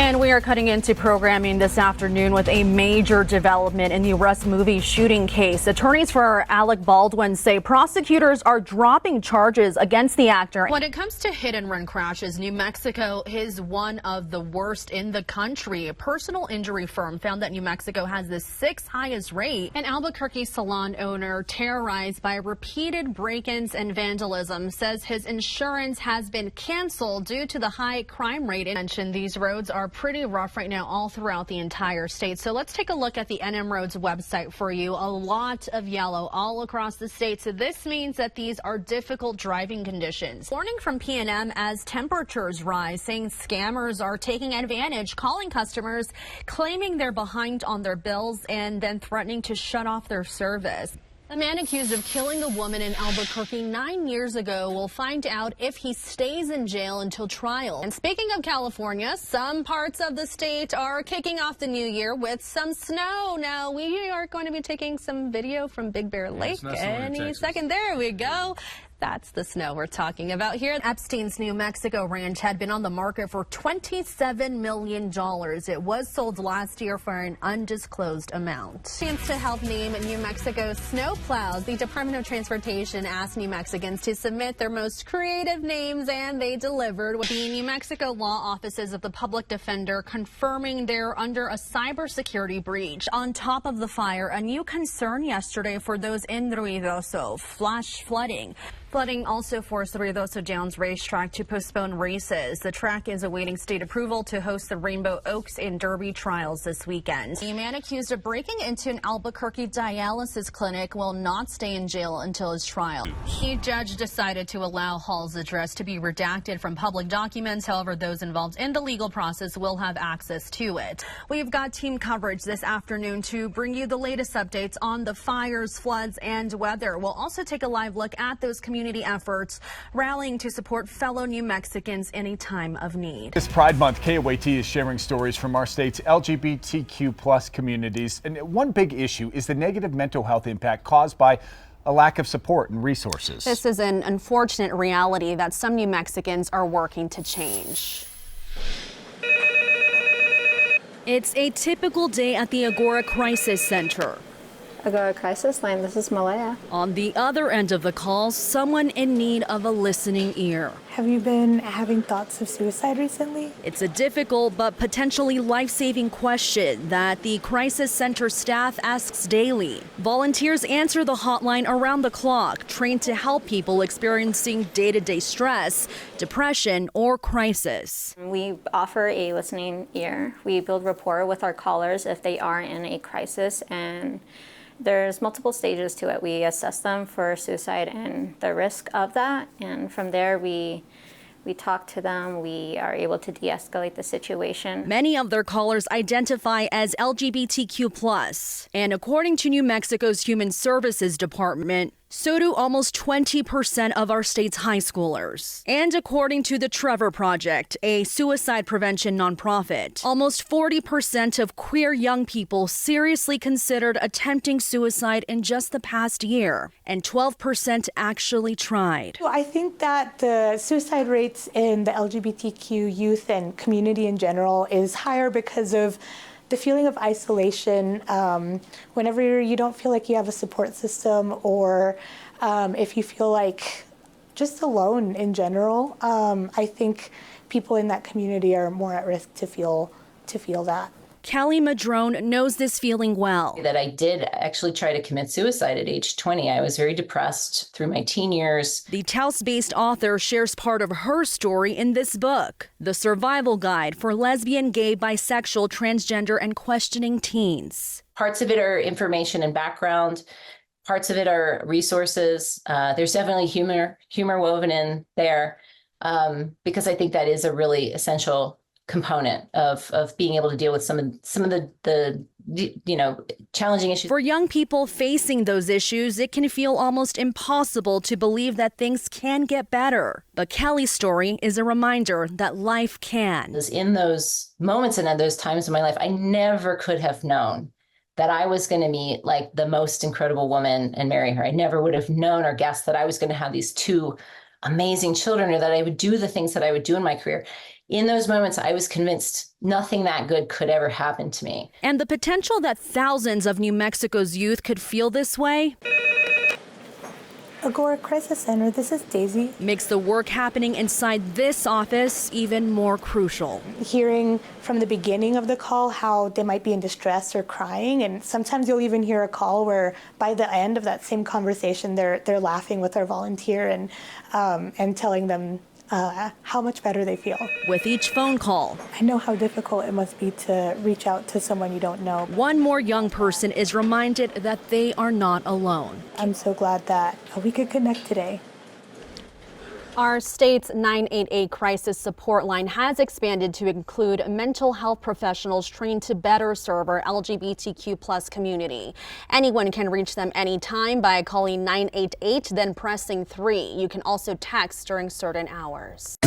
And we are cutting into programming this afternoon with a major development in the arrest movie shooting case. Attorneys for Alec Baldwin say prosecutors are dropping charges against the actor. When it comes to hit-and-run crashes, New Mexico is one of the worst in the country. A personal injury firm found that New Mexico has the 6th highest rate. An Albuquerque salon owner terrorized by repeated break-ins and vandalism says his insurance has been canceled due to the high crime rate. I mentioned these roads are pretty rough right now all throughout the entire state. So let's take a look at the NM Roads website for you. A lot of yellow all across the state. So this means that these are difficult driving conditions. Warning from PNM as temperatures rise, saying scammers are taking advantage, calling customers, claiming they're behind on their bills, and then threatening to shut off their service. A man accused of killing a woman in Albuquerque 9 years ago will find out if he stays in jail until trial. And speaking of California, some parts of the state are kicking off the new year with some snow. Now, we are going to be taking some video from Big Bear Lake any second. There we go. That's the snow we're talking about here. Epstein's New Mexico ranch had been on the market for $27 million. It was sold last year for an undisclosed amount. Chance to help name New Mexico's snowplows. The Department of Transportation asked New Mexicans to submit their most creative names, and they delivered. With the New Mexico law offices of the public defender confirming they're under a cybersecurity breach. On top of the fire, a new concern yesterday for those in Ruidoso: flash flooding. Flooding also forced the Ruidoso Downs racetrack to postpone races. The track is awaiting state approval to host the Rainbow Oaks and Derby trials this weekend. A man accused of breaking into an Albuquerque dialysis clinic will not stay in jail until his trial. The judge decided to allow Hall's address to be redacted from public documents. However, those involved in the legal process will have access to it. We've got team coverage this afternoon to bring you the latest updates on the fires, floods, and weather. We'll also take a live look at those community efforts rallying to support fellow New Mexicans in a time of need. This Pride Month, KOAT is sharing stories from our state's LGBTQ plus communities. And one big issue is the negative mental health impact caused by a lack of support and resources. This is an unfortunate reality that some New Mexicans are working to change. It's a typical day at the Agora Crisis Center. Agora Crisis Line, this is Malaya. On the other end of the call, someone in need of a listening ear. Have you been having thoughts of suicide recently? It's a difficult but potentially life-saving question that the Crisis Center staff asks daily. Volunteers answer the hotline around the clock, trained to help people experiencing day-to-day stress, depression, or crisis. We offer a listening ear. We build rapport with our callers if they are in a crisis, and there's multiple stages to it. We assess them for suicide and the risk of that, and from there we talk to them. We are able to de-escalate the situation. Many of their callers identify as LGBTQ+, and according to New Mexico's Human Services Department, so do almost 20% of our state's high schoolers. And according to the Trevor Project, a suicide prevention nonprofit, almost 40% of queer young people seriously considered attempting suicide in just the past year, and 12% actually tried. I think that the suicide rates in the LGBTQ youth and community in general is higher because of the feeling of isolation, whenever you don't feel like you have a support system, or if you feel like just alone in general. I think people in that community are more at risk to feel that. Callie Madrone knows this feeling well. That I did actually try to commit suicide at age 20. I was very depressed through my teen years. The Taos-based author shares part of her story in this book, The Survival Guide for Lesbian, Gay, Bisexual, Transgender, and Questioning Teens. Parts of it are information and background. Parts of it are resources. There's definitely humor woven in there, because I think that is a really essential component of being able to deal with some of the challenging issues. For young people facing those issues, it can feel almost impossible to believe that things can get better. But Kelly's story is a reminder that life can. In those moments and at those times in my life, I never could have known that I was going to meet like the most incredible woman and marry her. I never would have known or guessed that I was going to have these two amazing children, or that I would do the things that I would do in my career. in those moments, I was convinced nothing that good could ever happen to me. And the potential that thousands of New Mexico's youth could feel this way Agora Crisis Center, this is Daisy. makes the work happening inside this office even more crucial. Hearing from the beginning of the call how they might be in distress or crying, and sometimes you'll even hear a call where by the end of that same conversation they're laughing with our volunteer and telling them how much better they feel. With each phone call, I know how difficult it must be to reach out to someone you don't know. one more young person is reminded that they are not alone. I'm so glad that we could connect today. Our state's 988 crisis support line has expanded to include mental health professionals trained to better serve our LGBTQ+ community. Anyone can reach them anytime by calling 988, then pressing 3. You can also text during certain hours.